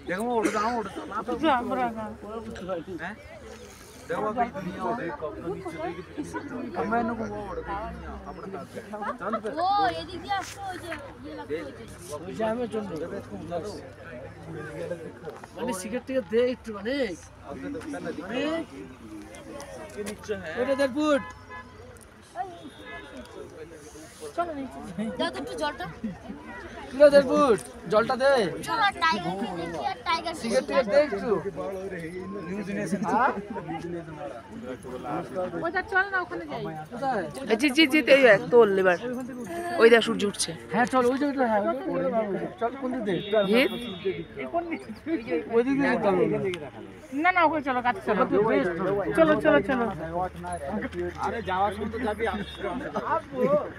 देखो उड़ जाओ ना तो हैं देखो अभी दुनिया हो देख कब नीचे देख अब मैंने को वो उड़ गई अपना चंद पे वो ये दीजिए आपको ये लगता है वो जामे चल रहा है इसको उतारो মানে সিগারেট থেকে দে একটু মানে के नीचे है ওটা দেখ বুট চলো নিচে দাও তো একটু জলটা কিলো দেখ বুট জলটা দে চলো টাইগার কে দেখি আর টাইগার সিগারেট থেকে দে একটু न्यूज़ नेशन ওটা চল না ওখানে যাই কোথায় জিত জিত জিত এই এক তোল এবার ওই দেখ সূর্য উঠছে হ্যাঁ চল ওই জায়গাটা হ্যাঁ চল কোন দিকে জিত ওই দিকে চল না না ওখানে চলো কাছে চলো চলো চলো চলো अरे जावा सुन तो जाबी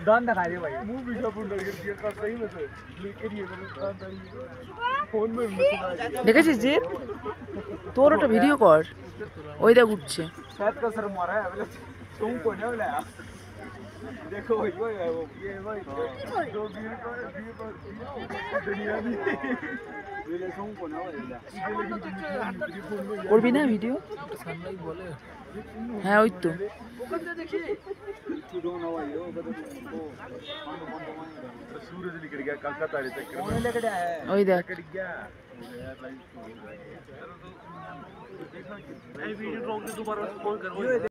ডান দেখা রে ভাই मूवी का पुंडर के दिया का सही में से लेके ये फोन में দেখেছিস জিত তোর ওটা ভিডিও কর ওই দেখ উঠছে शायद का सर मारा है बोले तुम को नहीं बोला देखो वो ये भाई दो गिर को दुनिया भी बोले तुम को ना बोला করবি না ভিডিও সামনেই বলে হ্যাঁ ওই তো सूरज निकल गया कलकत्ता रे चक्कर में लेके आया ওই দেখ निकल गया मैं वीडियो रोक के दोबारा फोन कर